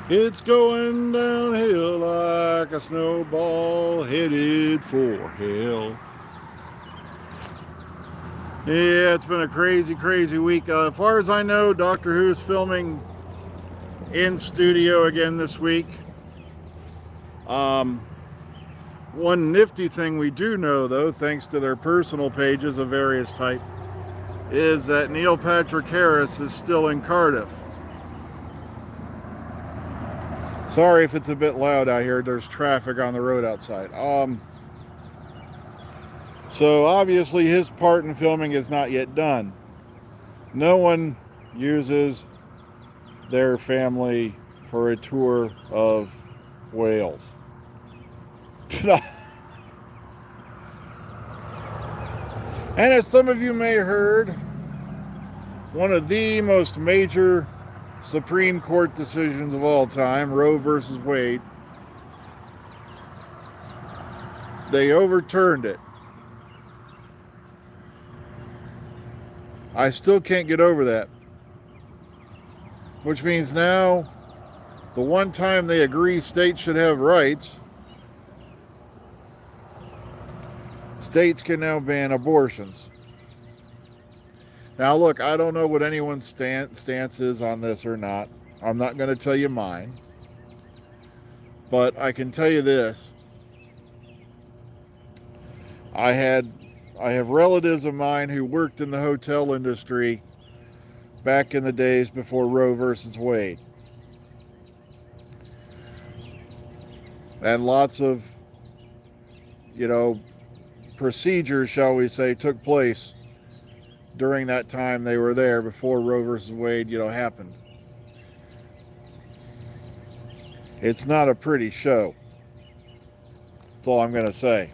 It's going downhill like a snowball headed for hell. Yeah, it's been a crazy, crazy week. As far as I know, Doctor Who's filming in studio again this week. Um, One nifty thing we do know, though, thanks to their personal pages of various type, is that Neil Patrick Harris is still in Cardiff. Sorry if it's a bit loud out here. There's traffic on the road outside. So obviously his part in filming is not yet done. No one uses their family for a tour of Wales. And as some of you may have heard, one of the most major Supreme Court decisions of all time, Roe versus Wade, they overturned it. I still can't get over that. Which means now, the one time they agree states should have rights, states can now ban abortions. Now, look, I don't know what anyone's stance is on this or not. I'm not going to tell you mine. But I can tell you this. I have relatives of mine who worked in the hotel industry back in the days before Roe versus Wade. And lots of, procedures, shall we say, took place during that time they were there before Roe versus Wade, happened. It's not a pretty show. That's all I'm going to say.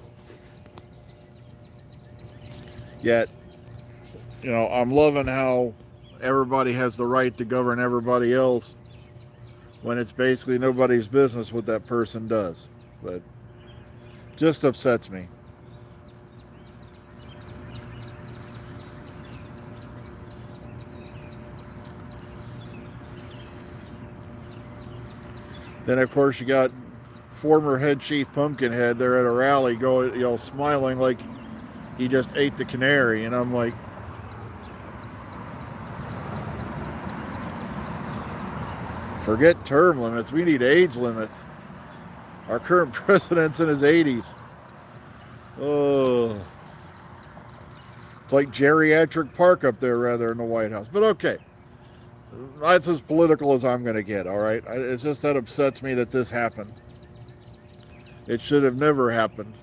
Yet, I'm loving how everybody has the right to govern everybody else when it's basically nobody's business what that person does. But just upsets me. Then, of course, you got former head chief Pumpkinhead there at a rally going, smiling like he just ate the canary. And I'm like, forget term limits. We need age limits. Our current president's in his 80s. Oh. It's like geriatric park up there, rather, in the White House. But okay. That's as political as I'm going to get, all right? It's just that upsets me that this happened. It should have never happened.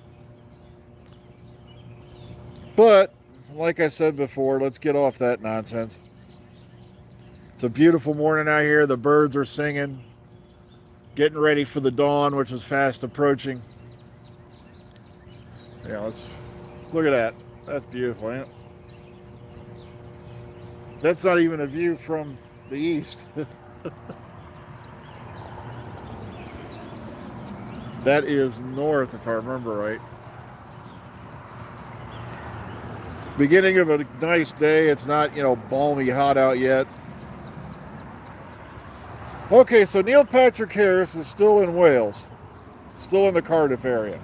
But, like I said before, let's get off that nonsense. It's a beautiful morning out here. The birds are singing, getting ready for the dawn, which is fast approaching. Yeah, let's look at that. That's beautiful, ain't it? That's not even a view from the east. That is north, if I remember right. Beginning of a nice day. It's not, balmy hot out yet. Okay, so Neil Patrick Harris is still in Wales. Still in the Cardiff area.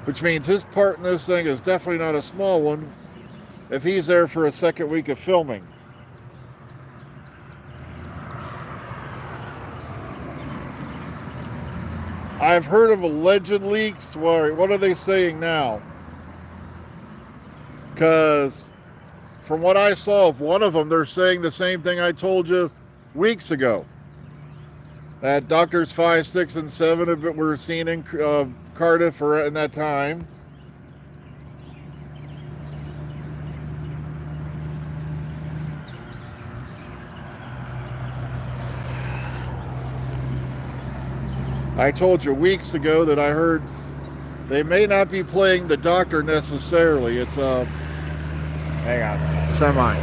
Which means his part in this thing is definitely not a small one if he's there for a second week of filming. I've heard of alleged leaks. What are they saying now? Because from what I saw of one of them, they're saying the same thing I told you weeks ago. That Doctors 5, 6, and 7 were seen in Cardiff in that time. I told you weeks ago that I heard they may not be playing the Doctor necessarily. It's hang on, semi.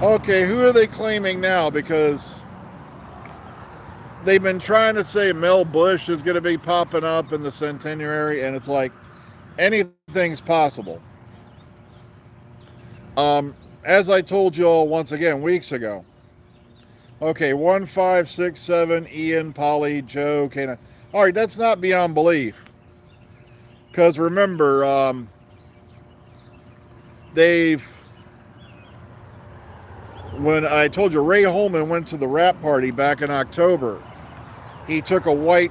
Okay, who are they claiming now? Because they've been trying to say Mel Bush is going to be popping up in the Centenary, and it's like anything's possible. As I told you all once again weeks ago. Okay, 1, 5, 6, 7, Ian, Polly, Joe, Kana. All right, that's not beyond belief. Because remember, when I told you Ray Holman went to the wrap party back in October, he took a white,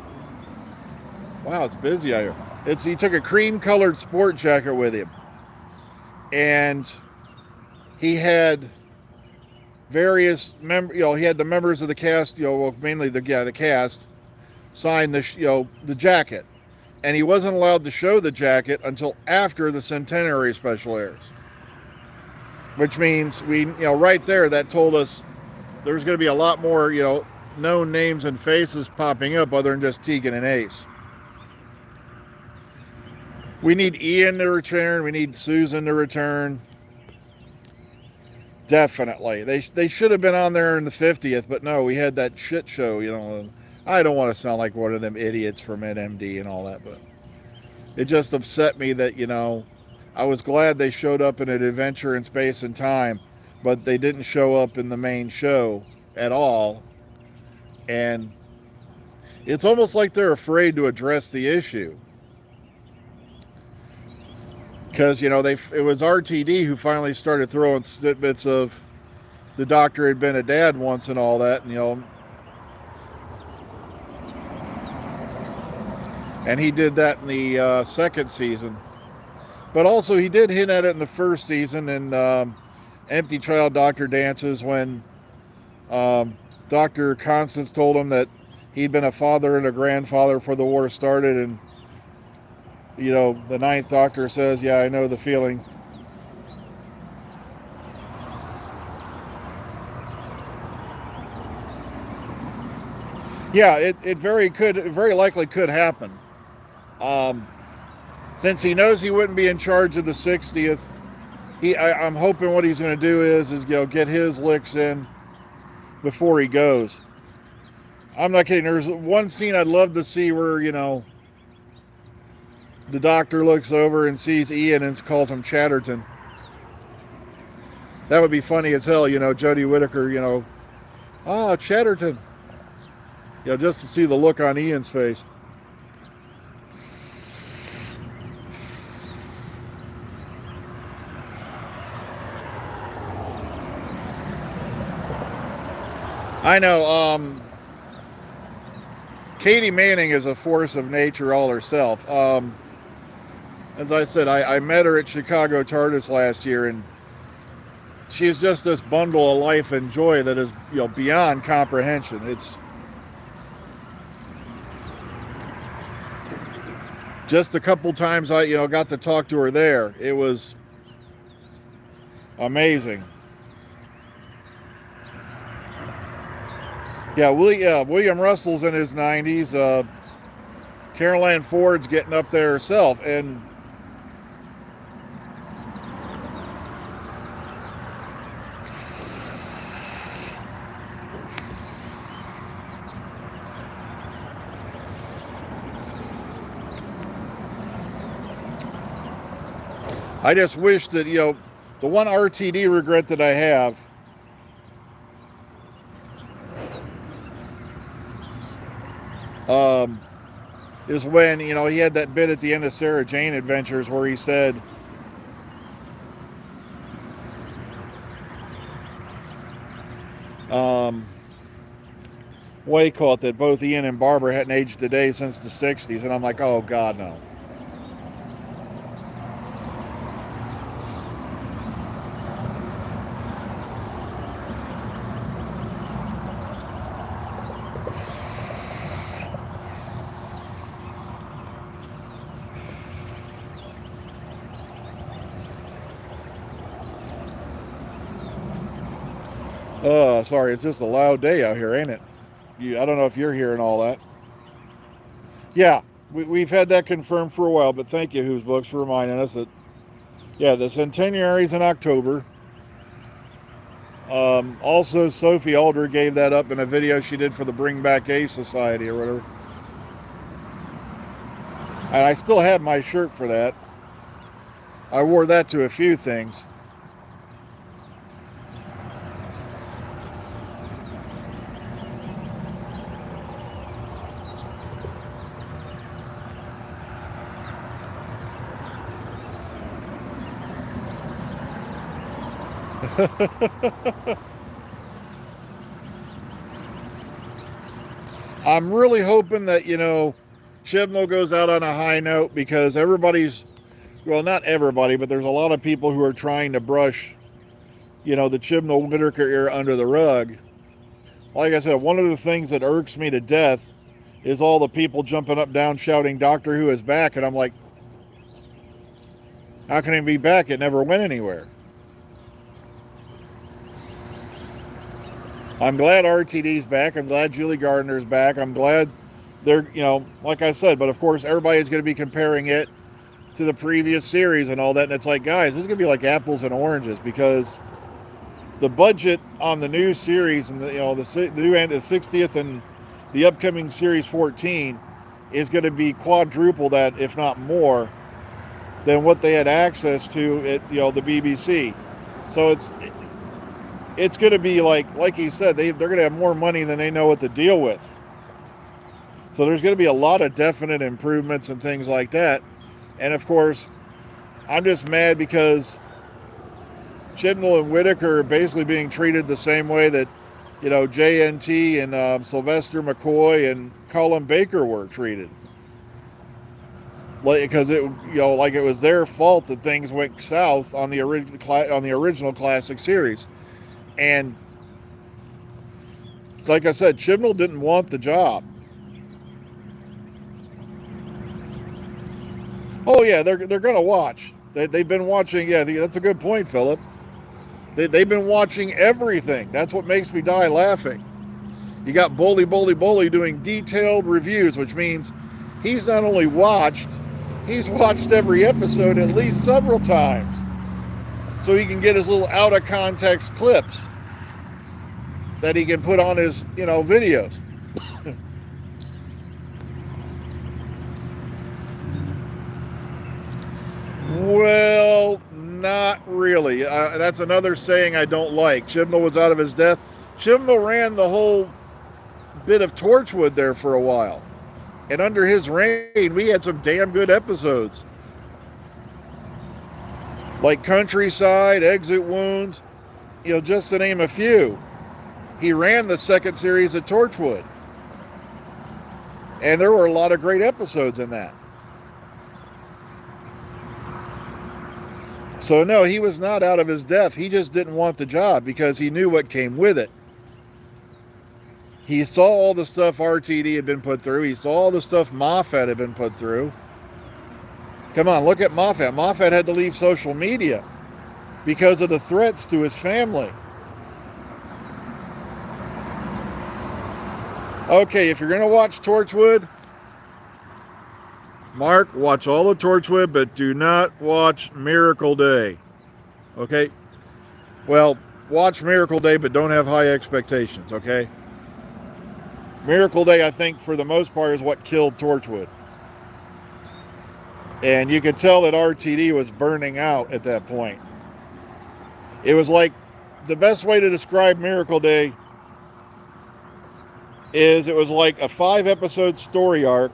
wow, it's busy out here. He took a cream-colored sport jacket with him. And he had various he had the members of the cast, well, mainly the cast, sign the jacket, and he wasn't allowed to show the jacket until after the Centenary special airs, which means right there that told us there's going to be a lot more known names and faces popping up other than just Tegan and Ace. We need Ian to return. We need Susan to return. Definitely. They should have been on there in the 50th, but no, we had that shit show, I don't want to sound like one of them idiots from NMD and all that, but it just upset me that, I was glad they showed up in an Adventure in Space and Time, but they didn't show up in the main show at all. And it's almost like they're afraid to address the issue. Because, it was RTD who finally started throwing snippets of the Doctor had been a dad once and all that, and he did that in the second season. But also he did hint at it in the first season in Empty Child Doctor Dances when Dr. Constance told him that he'd been a father and a grandfather before the war started, and the Ninth Doctor says, yeah, I know the feeling. Yeah, it very likely could happen. Since he knows he wouldn't be in charge of the 60th, I'm hoping what he's going to do is get his licks in before he goes. I'm not kidding. There's one scene I'd love to see where, the Doctor looks over and sees Ian and calls him Chatterton. That would be funny as hell, Jodie Whittaker, Chatterton. Just to see the look on Ian's face. I know, Katie Manning is a force of nature all herself. As I said, I met her at Chicago TARDIS last year, and she's just this bundle of life and joy that is, beyond comprehension. It's just a couple times I, got to talk to her there. It was amazing. Yeah, William Russell's in his 90s. Caroline Ford's getting up there herself, and I just wish that, the one RTD regret that I have is when, he had that bit at the end of Sarah Jane Adventures where he said, what do you call it, that both Ian and Barbara hadn't aged a day since the 60s, and I'm like, oh God, no. Sorry, it's just a loud day out here, ain't it? I don't know if you're hearing all that. Yeah, we've had that confirmed for a while, but thank you, Who's Books, for reminding us that, yeah, the Centenary's in October. Also, Sophie Alder gave that up in a video she did for the Bring Back A Society or whatever. And I still have my shirt for that. I wore that to a few things. I'm really hoping that, Chibnall goes out on a high note, because everybody's, well, not everybody, but there's a lot of people who are trying to brush, the Chibnall Whittaker era under the rug. Like I said, one of the things that irks me to death is all the people jumping up down shouting Doctor Who is back, and I'm like, how can it be back? It never went anywhere. I'm glad RTD's back. I'm glad Julie Gardner's back. I'm glad they're, like I said, but of course everybody's going to be comparing it to the previous series and all that. And it's like, guys, this is going to be like apples and oranges, because the budget on the new series and the new and the 60th and the upcoming series 14 is going to be quadruple that, if not more, than what they had access to at, the BBC. So it's going to be like he said, they're going to have more money than they know what to deal with. So there's going to be a lot of definite improvements and things like that. And of course, I'm just mad because Chibnall and Whittaker are basically being treated the same way that, JNT and Sylvester McCoy and Colin Baker were treated. Because it was their fault that things went south on the original classic series. And like I said, Chibnall didn't want the job. Oh yeah, they're going to watch. They've been watching. Yeah, that's a good point, Philip. They've been watching everything. That's what makes me die laughing. You got Bully doing detailed reviews, which means he's not only watched, he's watched every episode at least several times, so he can get his little out of context clips that he can put on his, videos. Well, not really. That's another saying I don't like. Chibnall was out of his depth. Chibnall ran the whole bit of Torchwood there for a while. And under his reign, we had some damn good episodes. Like Countryside, Exit Wounds, just to name a few. He ran the second series of Torchwood. And there were a lot of great episodes in that. So no, he was not out of his depth. He just didn't want the job because he knew what came with it. He saw all the stuff RTD had been put through. He saw all the stuff Moffat had been put through. Come on, look at Moffat. Moffat had to leave social media because of the threats to his family. Okay, if you're going to watch Torchwood, Mark, watch all of Torchwood, but do not watch Miracle Day. Okay? Well, watch Miracle Day, but don't have high expectations, okay? Miracle Day, I think, for the most part, is what killed Torchwood. And you could tell that RTD was burning out at that point. It was like, the best way to describe Miracle Day is it was like a 5-episode story arc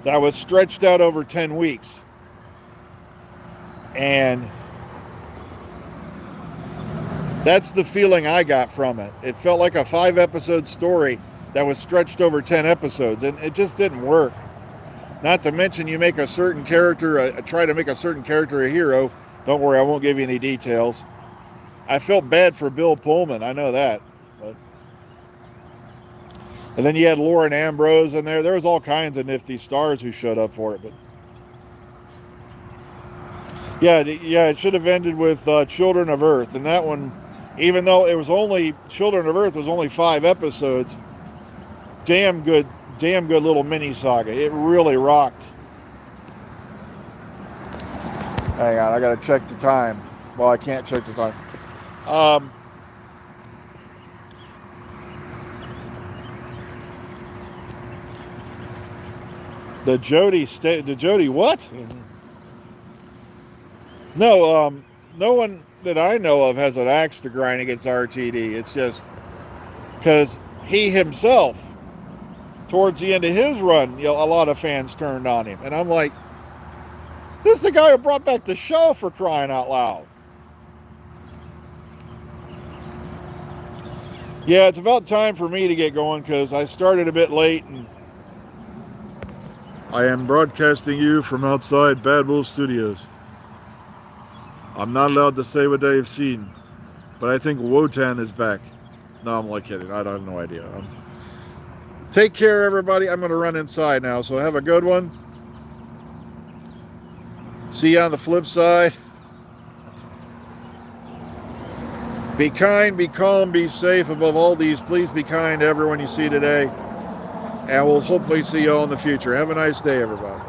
that was stretched out over 10 weeks. And that's the feeling I got from it. It felt like a 5-episode story that was stretched over 10 episodes, and it just didn't work. Not to mention, you make a certain character, try to make a certain character a hero. Don't worry, I won't give you any details. I felt bad for Bill Pullman, I know that. But... And then you had Lauren Ambrose in there. There was all kinds of nifty stars who showed up for it. But yeah, it should have ended with Children of Earth. And that one, even though it was only, Children of Earth was only 5 episodes, damn good little mini saga. It really rocked. Hang on, I gotta check the time. Well, I can't check the time. The Jody what? No, no one that I know of has an axe to grind against RTD. It's just because he himself, towards the end of his run, a lot of fans turned on him. And I'm like, this is the guy who brought back the show, for crying out loud. Yeah, it's about time for me to get going because I started a bit late, and I am broadcasting you from outside Bad Wolf Studios. I'm not allowed to say what I've seen, but I think Wotan is back. No, I'm like kidding. I have no idea. Take care, everybody. I'm going to run inside now, so have a good one. See you on the flip side. Be kind, be calm, be safe. Above all these, please be kind to everyone you see today. And we'll hopefully see you all in the future. Have a nice day, everybody.